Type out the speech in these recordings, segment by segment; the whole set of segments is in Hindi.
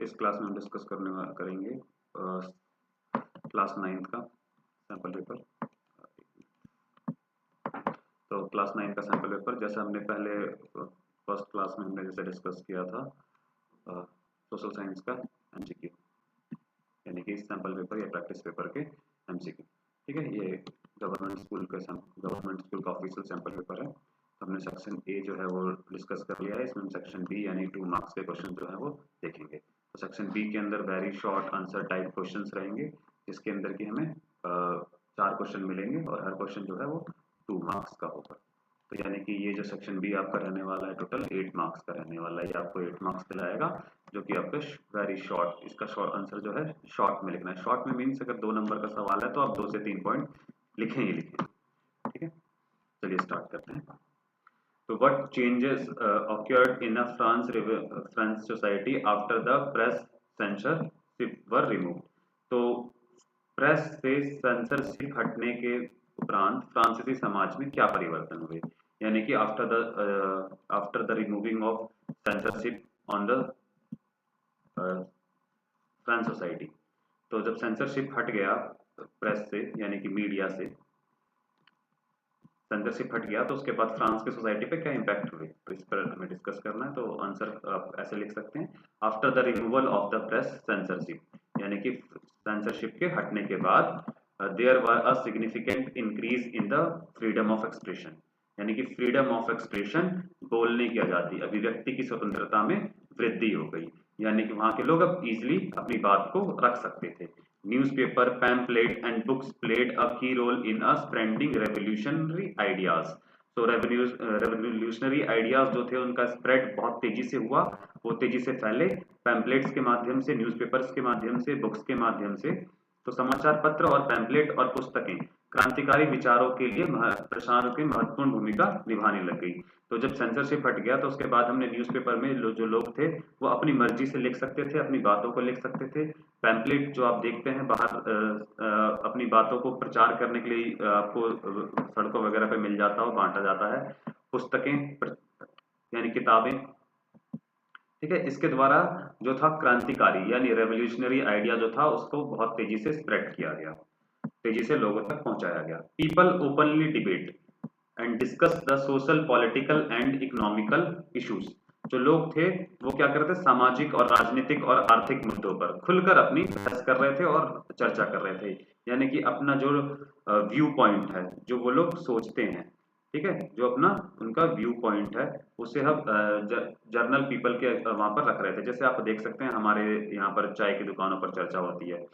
इस क्लास में हम डिस्कस करेंगे क्लास 9th का सैम्पल पेपर। तो क्लास 9 का सैम्पल पेपर जैसा हमने पहले फर्स्ट क्लास में हमने जैसे डिस्कस किया था सोशल साइंस का एमसीक्यू, यानी कि सैम्पल पेपर या प्रैक्टिस पेपर के एमसीक्यू। ठीक है, ये गवर्नमेंट स्कूल का ऑफिशियल सैम्पल पेपर है। तो हमने सेक्शन ए जो है वो डिस्कस कर लिया है। इसमें हम सेक्शन बी यानी 2 मार्क्स के क्वेश्चन जो है वो देखेंगे। तो सेक्शन बी के अंदर very short answer type questions रहेंगे, जिसके अंदर की हमें 4 क्वेश्चन मिलेंगे और हर क्वेश्चन जो है वो 2 मार्क्स का होगा। तो यानी कि ये जो सेक्शन बी आपका रहने वाला है टोटल 8 मार्क्स का रहने वाला है। ये आपको 8 मार्क्स दिलाएगा, जो कि आपका वेरी शॉर्ट, इसका शॉर्ट आंसर जो है शॉर्ट में लिखना है। शॉर्ट में मीन्स अगर 2 नंबर का सवाल है तो आप 2 से 3 पॉइंट लिखें ही लिखें। ठीक है, चलिए स्टार्ट करते हैं। तो what changes occurred in a France society after the press censorship were removed? तो प्रेस से सेंसरशिप हटने के उपरांत फ्रांसीसी समाज में क्या परिवर्तन हुए? यानी कि after the removing of censorship on the France society. तो जब सेंसरशिप हट गया प्रेस से यानी कि मीडिया से, सेंसरशिप हट गया तो उसके बाद फ्रांस की सोसाइटी पे क्या इम्पैक्ट हुए, तो इस पर हमें डिस्कस करना है। तो आंसर आप ऐसे लिख सकते हैं, after the removal of the press censorship, यानी कि सेंसरशिप के हटने के बाद there were a significant increase in the freedom of expression, यानी कि फ्रीडम ऑफ एक्सप्रेशन, बोलने की आजादी, अभिव्यक्ति की स्वतंत्रता में वृद्धि हो गई। यानी कि वहां के लोग अब इजिली अपनी बात को रख सकते थे। Newspaper, pamphlet, and books played a key role in us spreading revolutionary ideas. तो revolutionary ideas जो थे उनका स्प्रेड बहुत तेजी से हुआ, वो तेजी से फैले पैम्पलेट्स के माध्यम से, न्यूज़पेपर्स के माध्यम से, बुक्स के माध्यम से। तो समाचार पत्र और पैम्पलेट और पुस्तकें क्रांतिकारी विचारों के लिए प्रसार की महत्वपूर्ण भूमिका निभाने लग गई। तो जब सेंसरशिप हट गया तो उसके बाद हमने न्यूज़पेपर में जो लोग थे वो अपनी मर्जी से लिख सकते थे, अपनी बातों को लिख सकते थे। पैम्पलेट जो आप देखते हैं बाहर अपनी बातों को प्रचार करने के लिए आपको सड़कों वगैरह पे मिल जाता हो, बांटा जाता है। पुस्तकें यानी किताबें, ठीक है, इसके द्वारा जो था क्रांतिकारी यानी रेवोल्यूशनरी आइडिया जो था उसको बहुत तेजी से स्प्रेड किया गया, तेजी से लोगों तक पहुंचाया गया। People openly debate and discuss the social, political and economical issues. जो लोग थे वो क्या कर रहे थे, सामाजिक और राजनीतिक और आर्थिक मुद्दों पर खुलकर अपनी बहस कर रहे थे और चर्चा कर रहे थे। यानी कि अपना जो व्यू पॉइंट है, जो वो लोग सोचते हैं, ठीक है, जो अपना उनका व्यू पॉइंट है उसे हम जर्नल पीपल के वहां पर रख रहे थे। जैसे आप देख सकते हैं हमारे यहाँ पर चाय की दुकानों पर चर्चा होती है,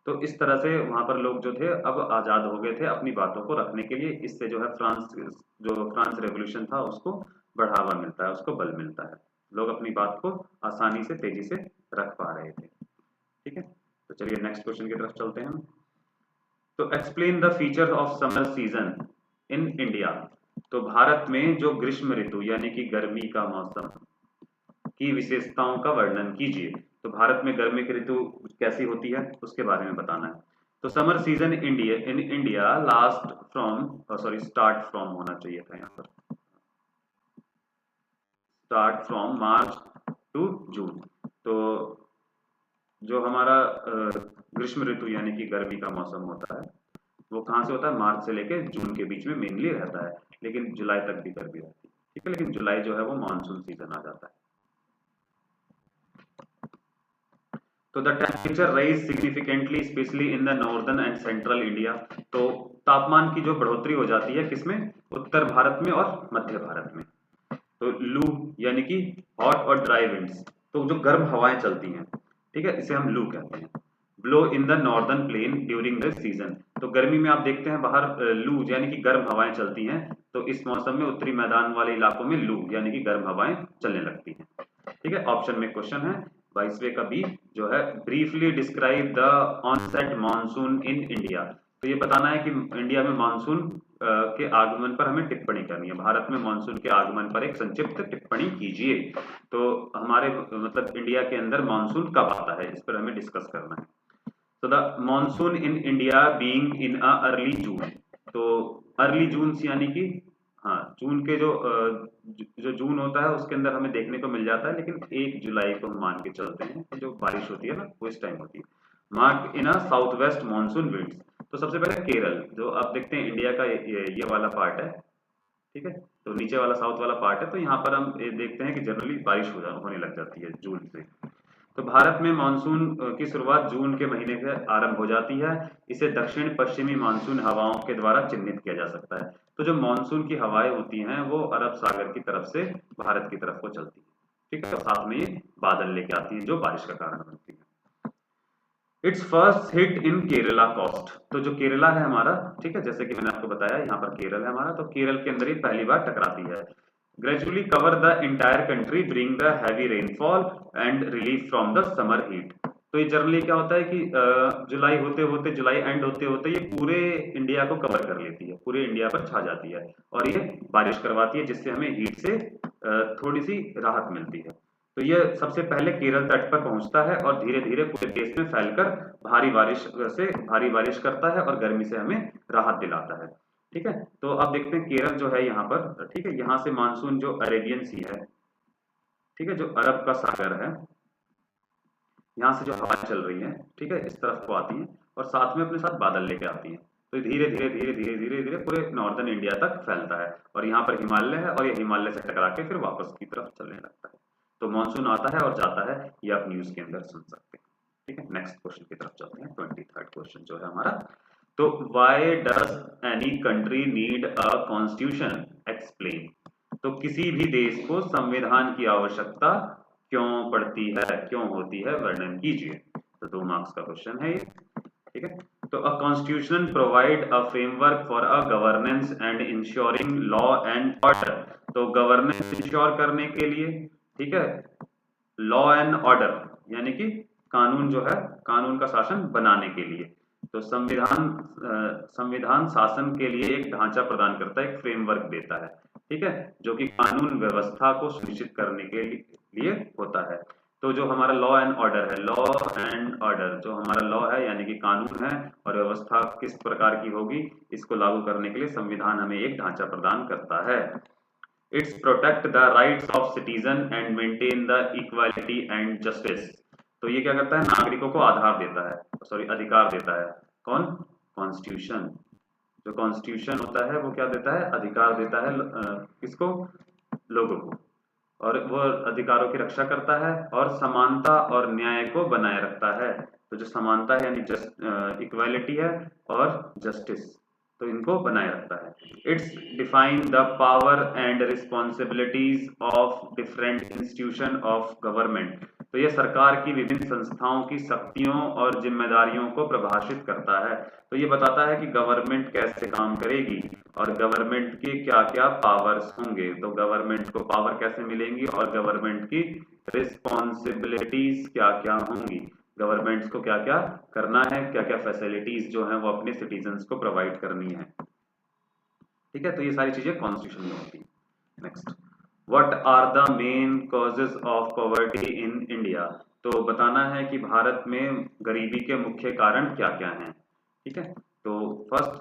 तो इस तरह से वहां पर लोग जो थे अब आजाद हो गए थे अपनी बातों को रखने के लिए। इससे जो है फ्रांस रेवोल्यूशन था उसको बढ़ावा मिलता है, उसको बल मिलता है। लोग अपनी बात को आसानी से, तेजी से रख पा रहे थे। ठीक है, तो चलिए नेक्स्ट क्वेश्चन की तरफ चलते हैं हम। तो explain the feature of summer season in India. तो भारत में जो ग्रीष्म ऋतु यानी कि गर्मी का मौसम की विशेषताओं का वर्णन कीजिए। तो भारत में गर्मी की ऋतु कैसी होती है उसके बारे में बताना है। तो summer season in India last from start from होना चाहिए था यहाँ पर, start from March to June. तो जो हमारा ग्रीष्म ऋतु यानी कि गर्मी का मौसम होता है वो कहाँ से होता है, मार्च से लेके जून के बीच में मेनली रहता है, लेकिन जुलाई तक भी गर्मी रहती है। ठीक है, लेकिन जुलाई जो है वो मानसून सीजन आ जाता है। तो the temperature rise significantly specially in the northern and central India. तो तापमान की जो बढ़ोतरी हो जाती है किसमें, उत्तर भारत में और मध्य भारत में। तो लू यानी कि हॉट और ड्राई विंड्स, तो जो गर्म हवाएं चलती हैं, ठीक है, इसे हम लू कहते हैं। Blow in the northern plain during the season. तो गर्मी में आप देखते हैं बाहर लू यानी कि गर्म हवाएं चलती हैं, तो इस मौसम में उत्तरी मैदान वाले इलाकों में लू यानी कि गर्म हवाएं चलने लगती हैं। ठीक है, ऑप्शन में क्वेश्चन है 22वें का बी जो है, briefly describe the onset monsoon in India. तो ये बताना है कि इंडिया में मानसून के आगमन पर हमें टिप्पणी करनी है। भारत में मानसून के आगमन पर एक संक्षिप्त टिप्पणी कीजिए। तो हमारे मतलब इंडिया के अंदर मानसून कब आता है इस पर हमें डिस्कस करना है। तो the monsoon in India being in a early June. तो अर्ली जून यानी कि हाँ, जून के जो जो जून होता है उसके अंदर हमें देखने को मिल जाता है, लेकिन 1 जुलाई को हम मान के चलते हैं कि जो बारिश होती है ना वो इस टाइम होती है। Mark in a south west monsoon winds. तो सबसे पहले केरल, जो आप देखते हैं इंडिया का ये वाला पार्ट है, ठीक है, तो नीचे वाला साउथ वाला पार्ट है, तो यहाँ पर हम ये देखते हैं कि जनरली बारिश होने लग जाती है जून से। तो भारत में मानसून की शुरुआत जून के महीने से आरंभ हो जाती है। इसे दक्षिण पश्चिमी मानसून हवाओं के द्वारा चिन्हित किया जा सकता है। तो जो मानसून की हवाएं होती हैं वो अरब सागर की तरफ से भारत की तरफ को चलती है, ठीक है, और साथ में ये बादल लेके आती है जो बारिश का कारण बनती है। It's first hit in Kerala coast. तो जो केरला है हमारा, ठीक है, जैसे कि मैंने आपको बताया यहाँ पर केरल है हमारा, तो केरल के अंदर ही पहली बार टकराती है। Gradually cover the entire country, bring the heavy rainfall and relief from the summer heat. तो ये जनरली क्या होता है कि जुलाई होते होते, जुलाई एंड होते होते ये पूरे इंडिया को कवर कर लेती है, पूरे इंडिया पर छा जाती है और ये बारिश करवाती है, जिससे हमें हीट से थोड़ी सी राहत मिलती है। तो ये सबसे पहले केरल तट पर पहुंचता है और धीरे धीरे पूरे देश में फैलकर भारी बारिश करता है और गर्मी से हमें राहत दिलाता है। ठीक है, तो अब देखते हैं केरल जो है यहाँ पर, ठीक है, यहाँ से मानसून जो अरेबियन सी है, ठीक है, जो अरब का सागर है, यहाँ से जो हवा चल रही है, ठीक है, इस तरफ को आती है और साथ में अपने साथ बादल लेके आती है। तो धीरे धीरे धीरे धीरे धीरे धीरे पूरे नॉर्दर्न इंडिया तक फैलता है और यहाँ पर हिमालय है और ये हिमालय से टकरा के फिर वापस की तरफ चलने लगता है। तो मानसून आता है और जाता है, ये आप न्यूज के अंदर सुन सकते हैं। ठीक है, नेक्स्ट क्वेश्चन की तरफ चलते हैं। 23rd क्वेश्चन जो है हमारा, तो why does any country need a constitution, explain. तो किसी भी देश को संविधान की आवश्यकता क्यों पड़ती है, क्यों होती है, वर्णन कीजिए। तो 2 मार्क्स का क्वेश्चन है ये। ठीक है, तो a constitution provide a framework for a governance and ensuring law and order. तो गवर्नेंस इंश्योर करने के लिए, ठीक है, लॉ एंड ऑर्डर यानी कि कानून जो है, कानून का शासन बनाने के लिए। तो संविधान शासन के लिए एक ढांचा प्रदान करता है, एक फ्रेमवर्क देता है, ठीक है, जो कि कानून व्यवस्था को सुनिश्चित करने के लिए होता है। तो जो हमारा लॉ एंड ऑर्डर है, लॉ एंड ऑर्डर जो हमारा लॉ है यानी कि कानून है, और व्यवस्था किस प्रकार की होगी, इसको लागू करने के लिए संविधान हमें एक ढांचा प्रदान करता है। It's protect the rights of citizen and maintain the equality and justice. तो ये क्या करता है, नागरिकों को आधार देता है, सॉरी अधिकार देता है। कौन, कॉन्स्टिट्यूशन। जो कॉन्स्टिट्यूशन होता है वो क्या देता है, अधिकार देता है किसको, लोगों को, और वो अधिकारों की रक्षा करता है और समानता और न्याय को बनाए रखता है। तो जो समानता है यानी इक्वालिटी है और जस्टिस, तो इनको बनाए रखता है। It's define the power and responsibilities of different institution of government. तो यह सरकार की विभिन्न संस्थाओं की शक्तियों और जिम्मेदारियों को परिभाषित करता है। तो ये बताता है कि गवर्नमेंट कैसे काम करेगी और गवर्नमेंट के क्या क्या पावर्स होंगे, तो गवर्नमेंट को पावर कैसे मिलेंगी और गवर्नमेंट की रिस्पॉन्सिबिलिटीज क्या क्या होंगी, गवर्नमेंट्स को क्या क्या करना है, क्या क्या फैसिलिटीज जो है वो अपने सिटीजन्स को प्रोवाइड करनी है। ठीक है, तो ये सारी चीजें कॉन्स्टिट्यूशन में होती है। Next, what are the main causes of poverty in India. तो बताना है कि भारत में गरीबी के मुख्य कारण क्या क्या हैं। ठीक है, तो first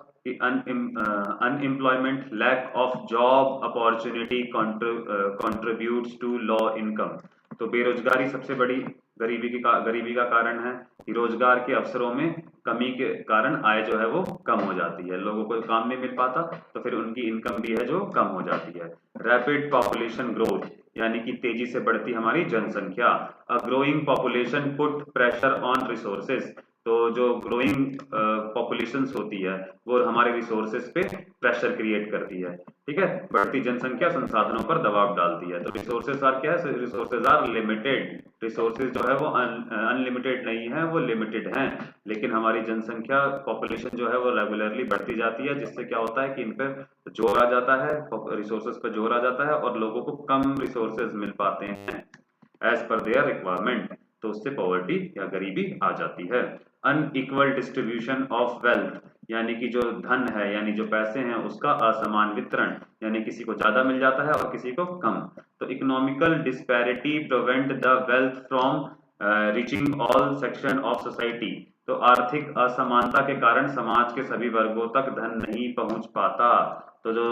unemployment, lack of job opportunity contributes to low income. तो बेरोजगारी सबसे बड़ी गरीबी का कारण है कि रोजगार के अवसरों में कमी के कारण आय जो है वो कम हो जाती है, लोगों को काम नहीं मिल पाता, तो फिर उनकी इनकम भी है जो कम हो जाती है। रैपिड पॉपुलेशन ग्रोथ यानी कि तेजी से बढ़ती हमारी जनसंख्या। A growing population put pressure on resources. तो जो ग्रोइंग पॉपुलेशंस होती है वो हमारे रिसोर्सेज पे प्रेशर क्रिएट करती है। ठीक है, बढ़ती जनसंख्या संसाधनों पर दबाव डालती है। तो रिसोर्सेज आर क्या है, रिसोर्सेज आर लिमिटेड। रिसोर्सेज जो है वो अनलिमिटेड नहीं है, वो लिमिटेड हैं, लेकिन हमारी जनसंख्या पॉपुलेशन जो है वो रेगुलरली बढ़ती जाती है, जिससे क्या होता है कि इन पर जोर आ जाता है, रिसोर्सेज पर जोर आ जाता है और लोगों को कम रिसोर्सेज मिल पाते हैं एज पर देयर रिक्वायरमेंट, तो उससे पॉवर्टी या गरीबी आ जाती है। अनइक्वल डिस्ट्रीब्यूशन ऑफ वेल्थ यानी कि जो धन है यानी जो पैसे हैं उसका असमान वितरण, यानी किसी को ज्यादा मिल जाता है और किसी को कम। तो economical disparity prevent the wealth from reaching all section of society. तो आर्थिक असमानता के कारण समाज के सभी वर्गों तक धन नहीं पहुंच पाता। तो जो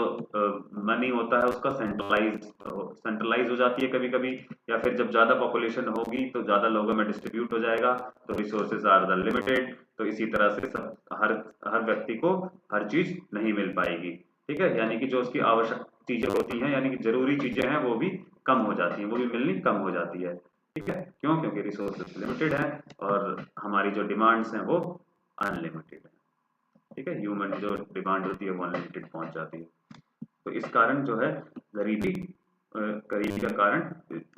मनी होता है उसका सेंट्रलाइज हो जाती है कभी कभी, या फिर जब ज्यादा पॉपुलेशन होगी तो ज्यादा लोगों में डिस्ट्रीब्यूट हो जाएगा, तो रिसोर्सेज आर द लिमिटेड, तो इसी तरह से सब हर हर व्यक्ति को हर चीज नहीं मिल पाएगी। ठीक है, यानी कि जो उसकी आवश्यक चीजें होती हैं, यानी कि जरूरी चीजें हैं, वो भी कम हो जाती हैं, वो भी मिलनी कम हो जाती है। ठीक है, क्यों? क्योंकि रिसोर्सेज लिमिटेड है और हमारी जो डिमांड्स हैं वो अनलिमिटेड है। ठीक है, ह्यूमन जो डिमांड होती है वो अनलिमिटेड पहुंच जाती है। तो इस कारण जो है गरीबी गरीबी का कारण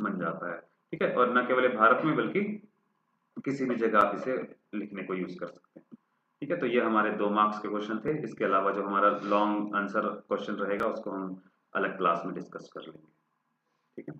बन जाता है। ठीक है, और न केवल भारत में बल्कि किसी भी जगह आप इसे लिखने को यूज कर सकते हैं। ठीक है, तो ये हमारे 2 मार्क्स के क्वेश्चन थे। इसके अलावा जो हमारा लॉन्ग आंसर क्वेश्चन रहेगा उसको हम अलग क्लास में डिस्कस कर लेंगे। ठीक है।